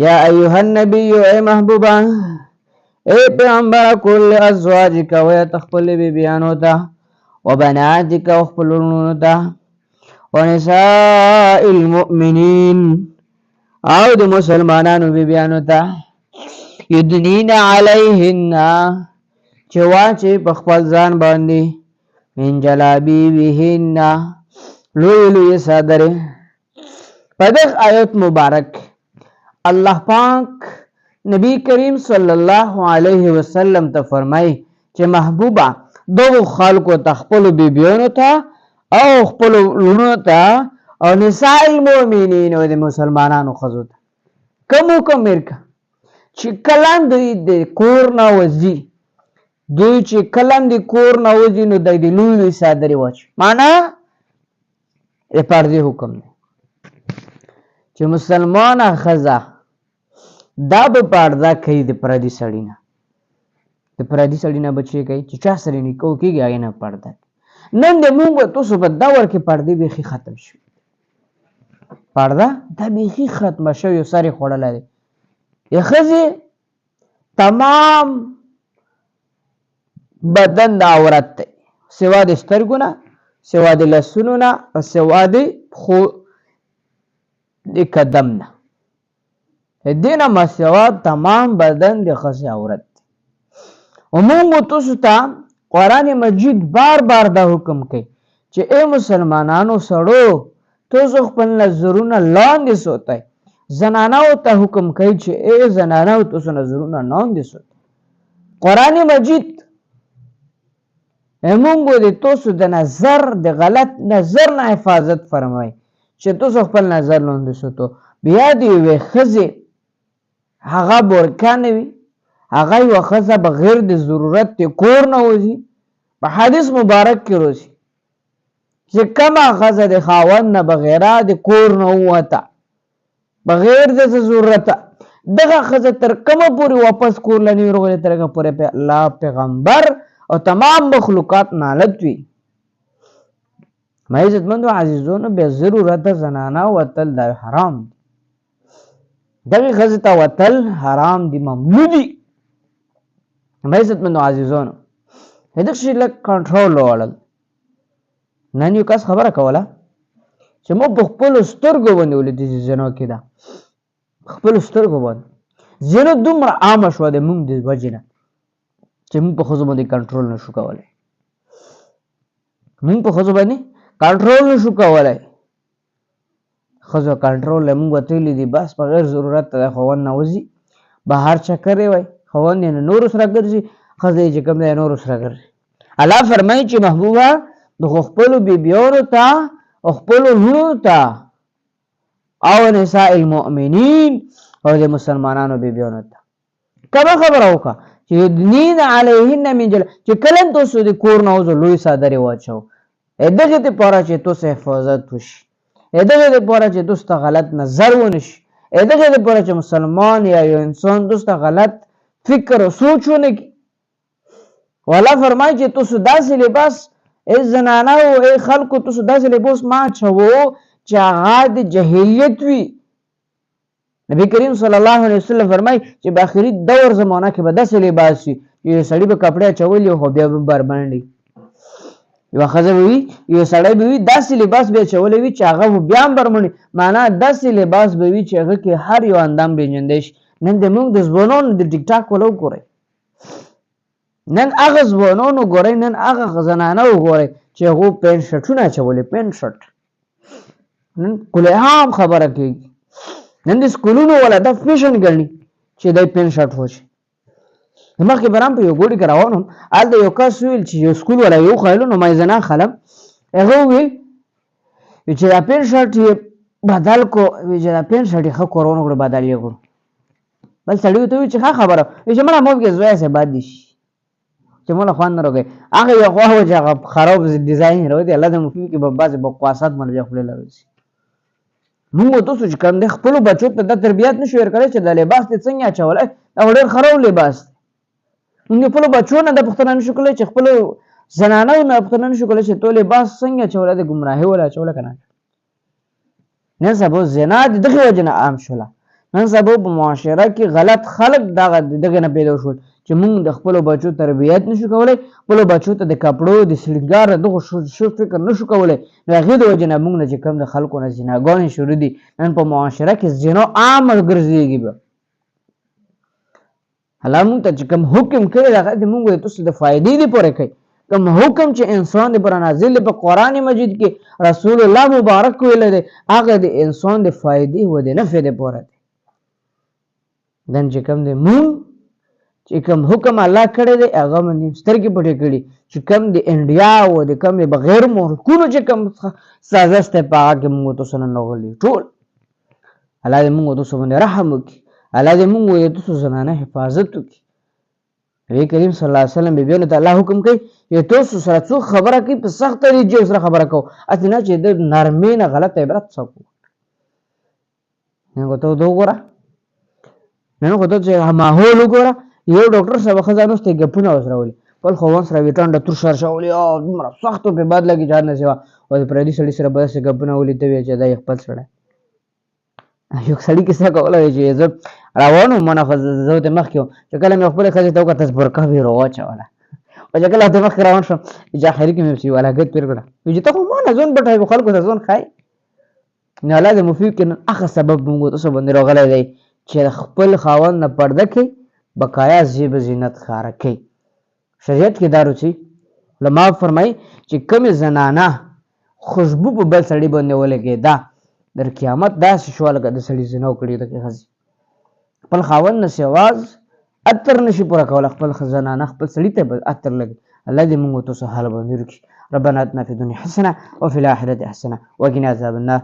یا ایها النبی اے محبوبا اے پیغمبر کل ازواجک و تخپل بیبیانو ته وبناتک و خپل ورونو ته ونساء المؤمنین او د مسلمانانو بیبیانو ته یدنین علیهن چې واچي په خپل ځان باندې من جلابیبهن لوی لوی صدرې. په دغه آیت مبارک الله پاک نبی کریم صلی الله علیه وسلم ته فرمای چې محبوبه دغه خلکو ته خپل بیبیانو ته او خپل لونو ته او نساء المؤمنین او د مسلمانانو ښځو ته کوم مرکه چې کلم دوی د کور نه وځي، دوی چې کلم د کور نه وځي نو د لوی لوی صادرې واچي. معنا د پردې حکم دی چې مسلمانه ښځه دا به پرده کوي د پردي سړي نه، د پردي سړي نه بچی کوي چې چا سره نکاح کېږي هغې نه پرده. نن د مونږ تاسو په دور کې پردې بیخي ختم شوي، پرده دا بیخي ختمه شوې، سر یې خوړلی دی. د ښځې تمام بدن د عورت دی، سوا د سترګو نه، سوا د لاسونو نه او سوا د پښو د قدم نه، دې نه مسوا تمام بدن د ښځې عورت دی. موږ تاسو ته قرآن مجید بار بار دا حکم کوي چې ای مسلمانانو سړو تاسو خپل نظرونه لاندې ساتئ. زنانو ته حکم کوي چې ای زنانو تاسو نظرونه لاندې ساتئ. قرآن مجید موږ د تاسو د نظر د غلط نظر نه حفاظت فرمایي چې تاسو خپل نظر لاندې ساتو. بیا د یوې ښځې هغه برکه نه وي، هغه یوه ښځه بغیر د ضرورت د کور نه وځي. په حدیث مبارک کې راځي چې کومه ښځه د خاوند نه بغیره د کور نه ووته بغیر د ضرورته، دغه ښځه تر کومه پورې واپس کور له نه وي راغلې تر هغه پورې الله پیغمبر او تمام مخلوقات نالت وي. ما عزتمندو عزیزانو بې ضرورته زنانه وتل دا حرام دي، دغې ښځې ته وتل حرام دي، ممنوع دي. ما عزتمندو عزیزانو دغه شي لږ کنټرول راوړل. نن یو کس خبره کوله چې موږ په خپلو سترګو باندې ولیدې چې زنا کېده، خپلو سترګو باندې زنا دومره عامه شوه د موږ د وجې نه چې موږ په ښځو باندې کنټرول نشو کولی. موږ په ښځو باندې کنټرول نشو کولی. ښځو کنټرول له موږ وتلی دي، بس په غیر ضرورت د خاوند نه وځي، بهر چکر یې وای، خاوند یې نورو سره ګرځي، ښځه یې چې کوم دی نورو سره ګرځي. الله فرمایي چې محبوبه د خپلو بیبیانو ته او خپلو لونو ته او نساء المؤمنین او د مسلمانانو بیبیانو ته کومه خبره وکړه چې یدنین علیهن من جلابیبهن، چې کله تاسو د کور نه وځو لوی صادرې واچو، دغې دپاره چې تاسو حفاظت وشي، دغې دپاره چې تاسو ته غلط نظر ونه شي، دغې دپاره چې مسلمان یا یو انسان تاسو ته غلط فکر او سوچ ونه کړي. والله فرمایي چې تاسو داسې لباس ای زنانه او ای خلکو تاسو داسې لباس ما اچوو چې هغه د جهلیت وي. نبی کریم صلی الله علیه وسلم فرمایي چې په آخري دور زمانه کې به داسې لباس وي یو سړي به کپړې اچولي خو بیا به بربنډي، یوه ښځه به وي یو سړی به وي داسې لباس به اچولی وي چې هغه به بیا هم بربنډي. معنا داسې لباس به وي چې هغه کې هر یو اندام پېژندی شي. نن د موږ د ځوانانو د ټیک ټاک وله وګورئ، نن هغه ځوانان وګورئ، نن هغه زنانه وګورئ چې هغو پینټ شرټونه اچولي، پینټ شرټ. نن کلیعام خبره کېږي، نن د سکولونو والا دا فیشن ګڼي چې دی پینټ شرټ وشي. مخکې به هم په یو ګوډي کې روان وم، هلته یو کس ویل چې یو سکول والا یې وښایلو، نو ما یې زه نه خلم، هغه وویل چې دا پینټ شرټ یې بدل کو، چې دا پینټ شرټ یې ښه کورونه کړو بدل یې کړو. بل سړي ورته وویل چې ښه خبره، چې مړه موږ کې زوی سه بد دي شي چې موږ خوند نه راکوي. هغه یو خوا و چې هغه خراب ډیزاین یې راوځي، الله دې مفهوم کې به بعضې بقواسات باندې بیا خولې لرځي. موږ تاسو چې کوم دی خپلو بچو ته دا تربیت نشو ورکړی چې دا لباس دې څنګه اچولی، دا خو ډېر خراب لباس دی. موږ خپلو بچو نه دا پوښتنه نشو کولی چې خپلو زنانو نه پوښتنه نشو کولی چې تو لباس څنګه اچولی، د ګمراهۍ وله اچولی که نه. نن سبا زنا د دغې وجې نه عام شوله. نن سبا په معاشره کې غلط خلک دغه نه پیدا شول چې موږ د خپلو بچو تربیت نشو کولی، خپلو بچو ته د کپړو د سینګار دغه شو فکر نشو کولی، نو هغې د وجې نه موږ نه چې کوم د خلکو نه زناګانې شروع دي، نن په معاشره کې زنا عامه ګرځېږي به. الله موږ ته چې کوم حکم کړی دی هغه د موږ د تاسو د فایدې دپاره کوي. کوم حکم چې انسان د پر نازل دی په قرآن مجید کې رسول الله مبارک ویلی دی هغه د انسان د فایدې و د نفع دپاره دی. نن چې کوم دی موږ چې کوم حکم الله کړی دی هغه باندې سترګې پټې کړي چې کوم د انډیا او د کوم بغیر ملکونو چې کوم سازش دی په هغه کې موږ تاسو نه نغلي ټول. الله دې موږ تاسو باندې رحم وکړي، الله دې موږ تاسو زنانه حفاظت وکړي. نبی کریم صلی الله علیه وسلم بیبیانو ته الله حکم کوي چې تاسو سره څوک خبره کوي په سخت طریقې سره خبره کوو، هسې نه چې د نرمۍ نه غلط عبرت څوک وکړي. نن خو ته وګوره، نن خو ته چې ماحول وګوره، یو ډاکټر صاحب ښځه نسته ګپونه ورسره ولي خپل خاوند سره وي ټنډه تور شرشولي او دومره سختو پې بد لګي جهاد نه سوا او د پردي سړي سره به داسې ګپونه ولي ته وایې چې دا یې خپل سړی. یو سړي کیسه کولی چې زه روان وم منه زه ورته مخکې وم چې کله مې خپلې ښځې ته وکتل برقه مې راواچوله او چې کله ورته مخکې روان شوم چې اخري کې مې پسې یوه لګت تېر کړه وایي چې ته خو ما نه ځان پټوې خلکو ته ځان ښایي. نو الله دې مفید کړي نن هغه سبب موږ تاسو باندې راغلی دی چې خپل خاوند نه پرده کوي، بقایا زیب زینت ښکاره کوي. شریعت کې دا روچي علما فرمایي چې کومې زنانه خوشبو په بل سړي باندې ولګېده در قیامت داسې شوه لکه د سړي زنا وکړي دغې ښځې. خپل خاوند نه سواز عطر نشي پوره کولی، خپل زنانه خپل سړي ته به عطر لګي. الله دې موږ تاسو حال باندې وکړي. ربنا اتنا فی الدنیا حسنه وفي الاخرة حسنه وقنا عذاب النار.